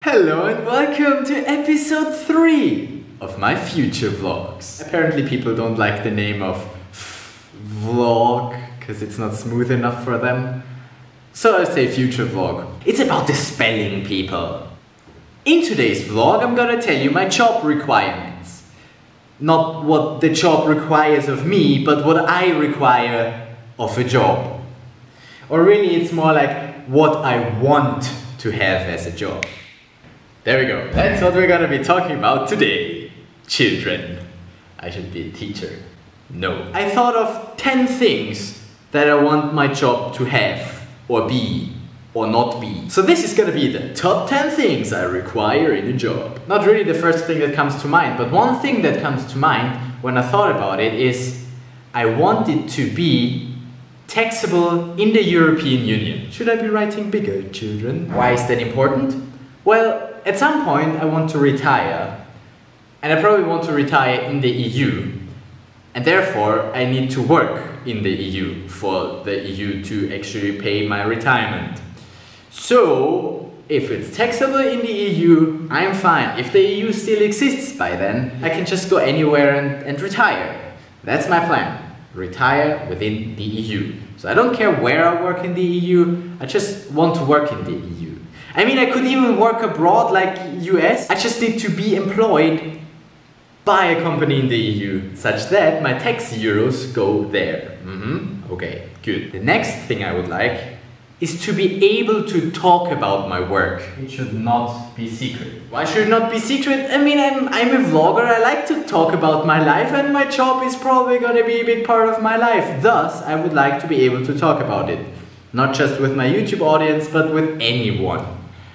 Hello and welcome to episode 3 of my future vlogs. Apparently people don't like the name of vlog because it's not smooth enough for them. So I say future vlog. It's about the spelling, people. In today's vlog I'm gonna tell you my job requirements. Not what the job requires of me, but what I require of a job. Or really it's more like what I want to have as a job. There we go. That's what we're gonna be talking about today. Children. I should be a teacher. No. I thought of 10 things that I want my job to have, or be, or not be. So this is gonna be the top 10 things I require in a job. Not really the first thing that comes to mind, but one thing that comes to mind when I thought about it is I want it to be taxable in the European Union. Should I be writing bigger, children? Why is that important? Well, at some point I want to retire, and I probably want to retire in the EU, and therefore I need to work in the EU for the EU to actually pay my retirement. So if it's taxable in the EU, I'm fine. If the EU still exists by then, I can just go anywhere and retire. That's my plan. Retire within the EU. So I don't care where I work in the EU, I just want to work in the EU. I mean, I could even work abroad like US. I just need to be employed by a company in the EU, such that my tax euros go there. Okay, good. The next thing I would like is to be able to talk about my work. It should not be secret. Why should it not be secret? I mean, I'm a vlogger, I like to talk about my life, and my job is probably gonna be a big part of my life. Thus, I would like to be able to talk about it. Not just with my YouTube audience, but with anyone.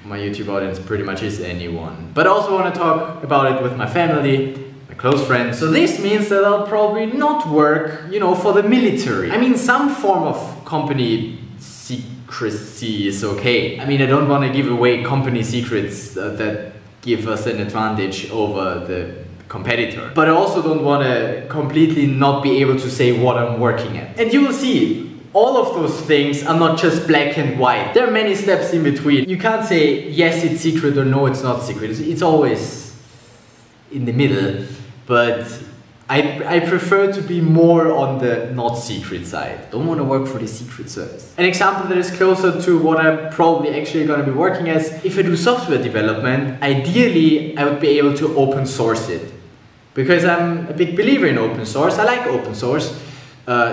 My YouTube audience pretty much is anyone. But I also want to talk about it with my family, my close friends. So this means that I'll probably not work, you know, for the military. I mean, some form of company secrecy is okay. I mean, I don't want to give away company secrets that give us an advantage over the competitor. But I also don't want to completely not be able to say what I'm working at. And you will see, all of those things are not just black and white. There are many steps in between. You can't say yes, it's secret, or no, it's not secret. It's always in the middle. But I prefer to be more on the not secret side. Don't want to work for the Secret Service. An example that is closer to what I'm probably actually going to be working as, if I do software development, ideally I would be able to open source it. Because I'm a big believer in open source. I like open source.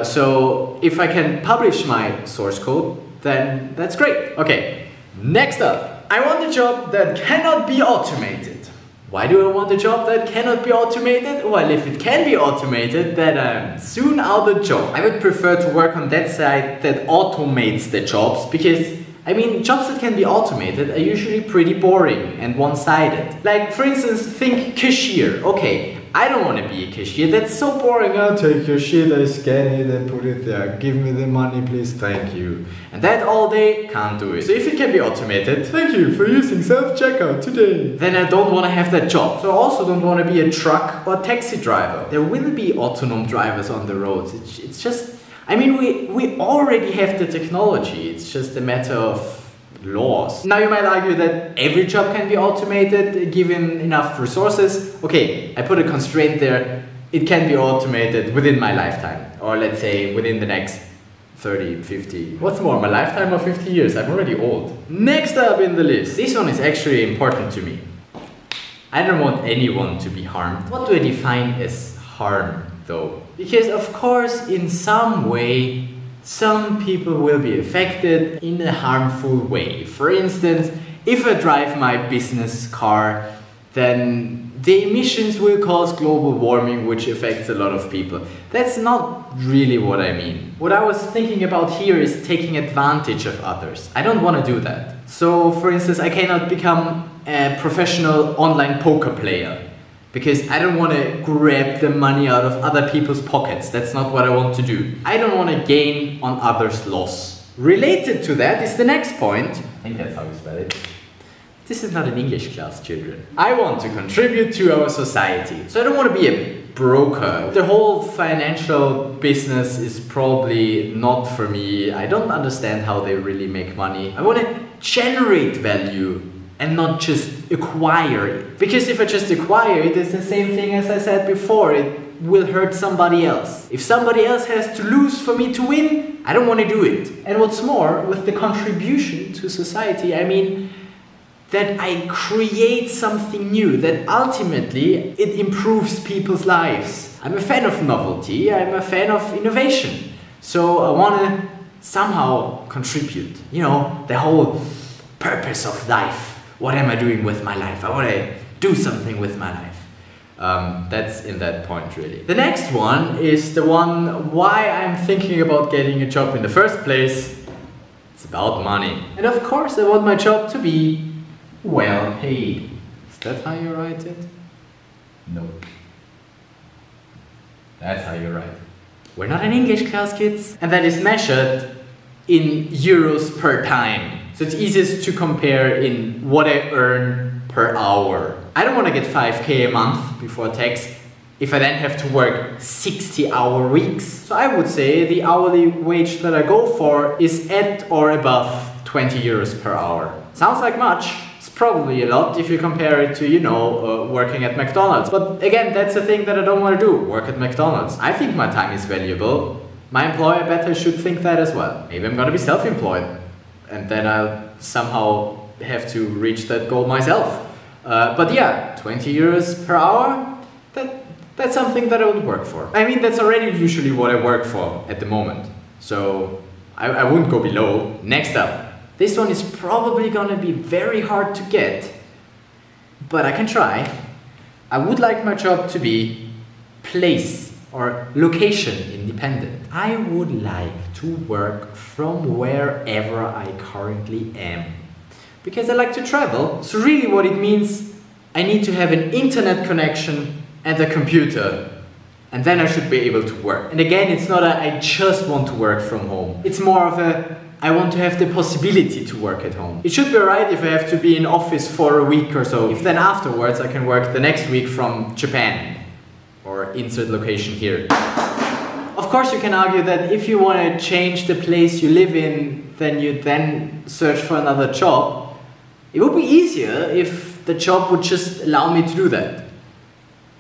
So if I can publish my source code, then that's great. Okay, next up. I want a job that cannot be automated. Why do I want a job that cannot be automated? Well, if it can be automated, then I'm soon out of job. I would prefer to work on that side that automates the jobs, because I mean, jobs that can be automated are usually pretty boring and one-sided. Like, for instance, think cashier. Okay, I don't want to be a cashier, that's so boring. I'll take your shit, I scan it and put it there. Give me the money, please, thank you. And that all day, can't do it. So if it can be automated, thank you for using self-checkout today, then I don't want to have that job. So I also don't want to be a truck or taxi driver. There will be autonomous drivers on the roads. It's just, I mean, we already have the technology. It's just a matter of laws. Now you might argue that every job can be automated given enough resources. Okay, I put a constraint there. It can be automated within my lifetime, or let's say within the next 30, 50. What's more, my lifetime or 50 years? I'm already old. Next up in the list. This one is actually important to me. I don't want anyone to be harmed. What do I define as harm though? Because of course in some way some people will be affected in a harmful way. For instance, if I drive my business car, then the emissions will cause global warming, which affects a lot of people. That's not really what I mean. What I was thinking about here is taking advantage of others. I don't want to do that. So, for instance, I cannot become a professional online poker player, because I don't want to grab the money out of other people's pockets. That's not what I want to do. I don't want to gain on others' loss. Related to that is the next point. I think that's how you spell it. This is not an English class, children. I want to contribute to our society. So I don't want to be a broker. The whole financial business is probably not for me. I don't understand how they really make money. I want to generate value and not just acquire it. Because if I just acquire it, it's the same thing as I said before, it will hurt somebody else. If somebody else has to lose for me to win, I don't want to do it. And what's more, with the contribution to society, I mean that I create something new, that ultimately it improves people's lives. I'm a fan of novelty, I'm a fan of innovation. So I want to somehow contribute, you know, the whole purpose of life. What am I doing with my life? I want to do something with my life. That's in that point really. The next one is the one why I'm thinking about getting a job in the first place. It's about money. And of course I want my job to be well paid. Is that how you write it? No. That's how you write it. We're not in English class, kids. And that is measured in euros per time. So it's easiest to compare in what I earn per hour. I don't want to get 5k a month before tax if I then have to work 60-hour weeks. So I would say the hourly wage that I go for is at or above 20 euros per hour. Sounds like much. It's probably a lot if you compare it to, you know, working at McDonald's. But again, that's the thing that I don't want to do, work at McDonald's. I think my time is valuable. My employer better should think that as well. Maybe I'm gonna be self-employed and then I'll somehow have to reach that goal myself. But yeah, 20 euros per hour, that's something that I would work for. I mean, that's already usually what I work for at the moment. So I wouldn't go below. Next up. This one is probably gonna be very hard to get, but I can try. I would like my job to be place or location independent. I would like to work from wherever I currently am. Because I like to travel, so really what it means, I need to have an internet connection and a computer. And then I should be able to work. And again, it's not a I just want to work from home. It's more of a I want to have the possibility to work at home. It should be alright if I have to be in office for a week or so. If then afterwards I can work the next week from Japan. Or insert location here. Of course you can argue that if you want to change the place you live in, then you then search for another job. It would be easier if the job would just allow me to do that.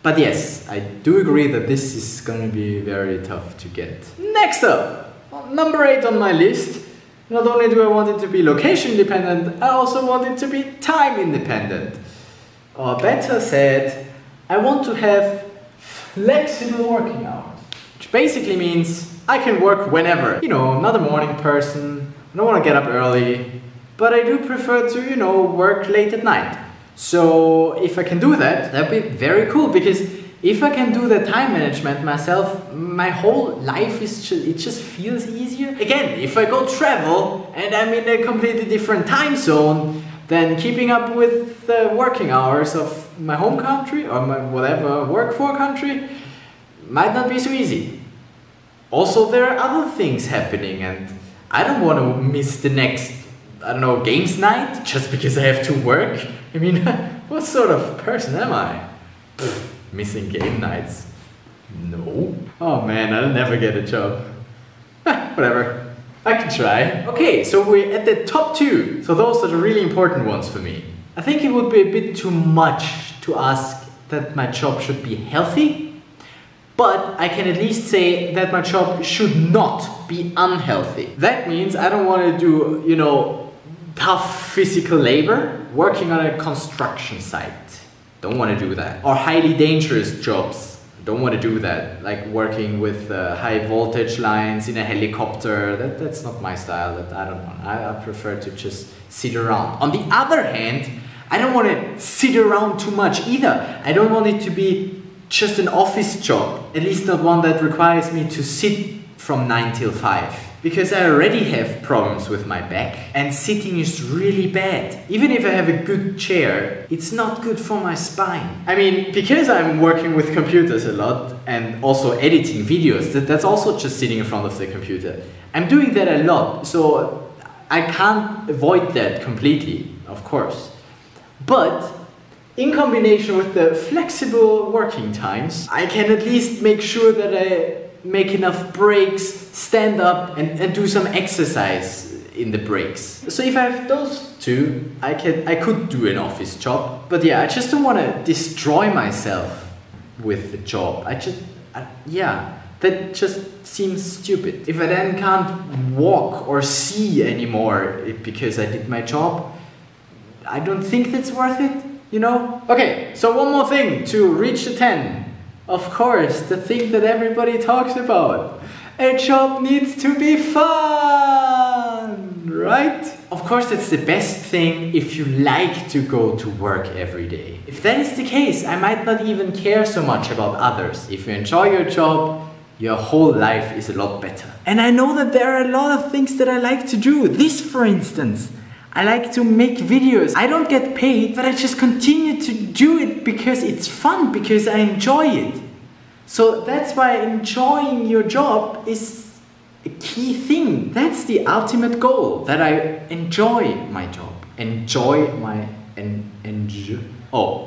But yes, I do agree that this is going to be very tough to get. Next up, number 8 on my list. Not only do I want it to be location independent, I also want it to be time independent. Or better said, I want to have flexible working hours. Which basically means I can work whenever. You know, I'm not a morning person, I don't want to get up early, but I do prefer to, you know, work late at night. So if I can do that, that'd be very cool, because if I can do the time management myself, my whole life is it just feels easier. Again, if I go travel and I'm in a completely different time zone, then keeping up with the working hours of my home country or my whatever work for country might not be so easy. Also, there are other things happening and I don't want to miss the next, I don't know, games night just because I have to work. I mean, what sort of person am I? Missing game nights? No. Oh man, I'll never get a job. Whatever. I can try. Okay, so we're at the top 2. So those are the really important ones for me. I think it would be a bit too much to ask that my job should be healthy, but I can at least say that my job should not be unhealthy. That means I don't want to do, you know, tough physical labor, working on a construction site. Don't want to do that. Or highly dangerous jobs. Don't want to do that. Like working with high voltage lines in a helicopter. That's not my style. I don't want. I prefer to just sit around. On the other hand, I don't want to sit around too much either. I don't want it to be just an office job. At least not one that requires me to sit from 9 till 5. Because I already have problems with my back and sitting is really bad. Even if I have a good chair, it's not good for my spine. I mean, because I'm working with computers a lot and also editing videos, that's also just sitting in front of the computer. I'm doing that a lot, so I can't avoid that completely, of course. But in combination with the flexible working times, I can at least make sure that I make enough breaks, stand up and do some exercise in the breaks. So if I have those two, I could do an office job. But yeah, I just don't want to destroy myself with the job. Yeah, that just seems stupid. If I then can't walk or see anymore because I did my job, I don't think that's worth it, you know? Okay, so one more thing to reach the 10. Of course, the thing that everybody talks about. A job needs to be fun, right? Of course, it's the best thing if you like to go to work every day. If that is the case, I might not even care so much about others. If you enjoy your job, your whole life is a lot better. And I know that there are a lot of things that I like to do. This, for instance. I like to make videos. I don't get paid, but I just continue to do it because it's fun, because I enjoy it. So that's why enjoying your job is a key thing. That's the ultimate goal, that I enjoy my job.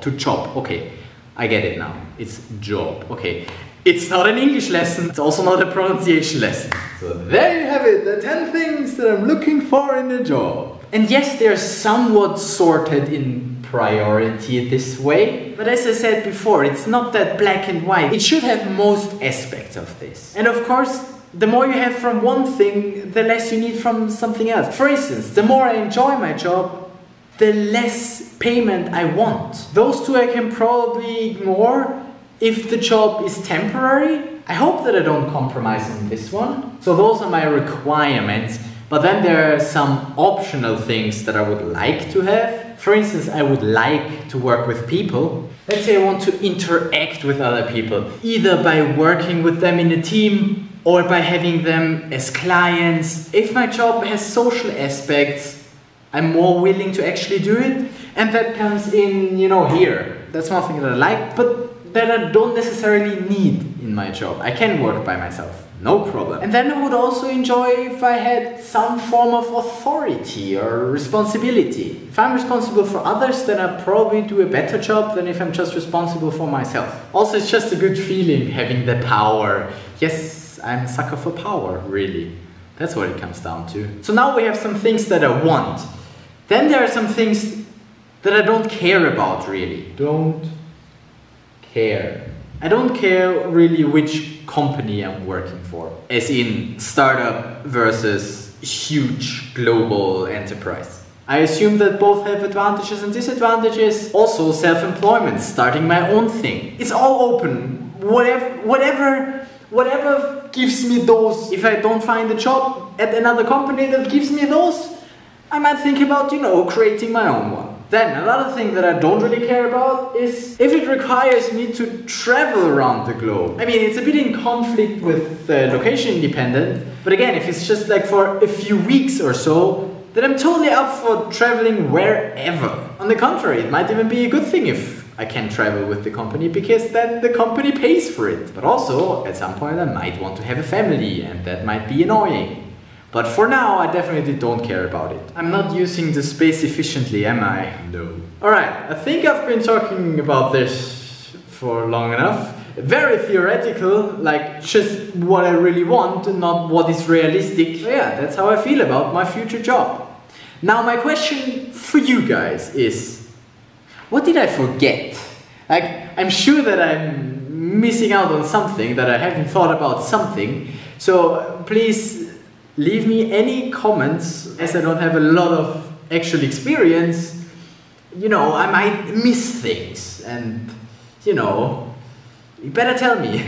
To job. Okay, I get it now. It's job. Okay. It's not an English lesson. It's also not a pronunciation lesson. So there you have it, the 10 things that I'm looking for in a job. And yes, they're somewhat sorted in priority this way. But as I said before, it's not that black and white. It should have most aspects of this. And of course, the more you have from one thing, the less you need from something else. For instance, the more I enjoy my job, the less payment I want. Those two I can probably ignore if the job is temporary. I hope that I don't compromise on this one. So those are my requirements. But then there are some optional things that I would like to have. For instance, I would like to work with people. Let's say I want to interact with other people, either by working with them in a team or by having them as clients. If my job has social aspects, I'm more willing to actually do it. And that comes in, you know, here. That's one thing that I like, but that I don't necessarily need in my job. I can work by myself. No problem. And then I would also enjoy if I had some form of authority or responsibility. If I'm responsible for others, then I probably do a better job than if I'm just responsible for myself. Also, it's just a good feeling having the power. Yes, I'm a sucker for power, really. That's what it comes down to. So now we have some things that I want. Then there are some things that I don't care about, really. I don't care really which company I'm working for, as in startup versus huge global enterprise. I assume that both have advantages and disadvantages. Also self-employment, starting my own thing. It's all open. Whatever gives me those. If I don't find a job at another company that gives me those, I might think about, you know, creating my own one. Then another thing that I don't really care about is if it requires me to travel around the globe. I mean, it's a bit in conflict with location independent, but again, if it's just like for a few weeks or so, then I'm totally up for traveling wherever. On the contrary, it might even be a good thing if I can travel with the company, because then the company pays for it. But also, at some point I might want to have a family, and that might be annoying. But for now, I definitely don't care about it. I'm not using the space efficiently, am I? No. Alright, I think I've been talking about this for long enough. Very theoretical, like just what I really want and not what is realistic. So yeah, that's how I feel about my future job. Now my question for you guys is, what did I forget? Like, I'm sure that I'm missing out on something, that I haven't thought about something. So please leave me any comments, as I don't have a lot of actual experience. You know, I might miss things, and you know, you better tell me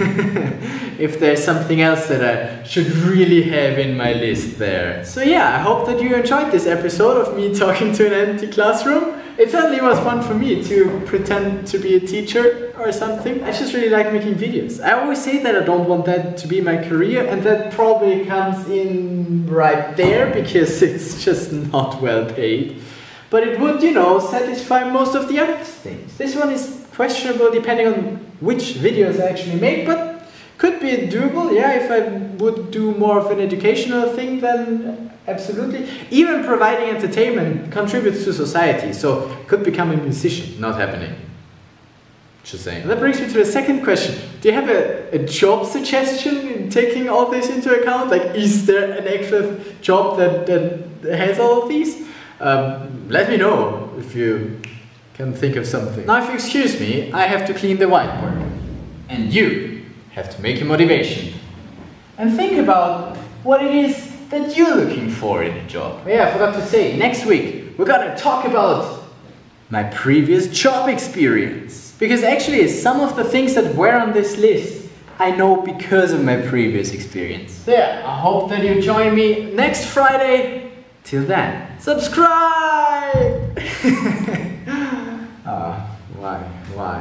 if there's something else that I should really have in my list there. So yeah, I hope that you enjoyed this episode of me talking to an empty classroom. It certainly was fun for me to pretend to be a teacher or something. I just really like making videos. I always say that I don't want that to be my career, and that probably comes in right there because it's just not well paid. But it would, you know, satisfy most of the other things. This one is questionable depending on which videos I actually make, but could be doable. Yeah, if I would do more of an educational thing, then absolutely. Even providing entertainment contributes to society, so could become a musician. Not happening. Just saying. That brings me to the second question. Do you have a job suggestion in taking all this into account? Like, is there an actual job that has all of these? Let me know if you can think of something. Now, if you excuse me, I have to clean the whiteboard. And you have to make your motivation. And think about what it is that you're looking for in a job. Yeah, I forgot to say, next week we're gonna talk about my previous job experience. Because actually some of the things that were on this list I know because of my previous experience. So yeah, I hope that you join me next Friday. Till then, subscribe! Why?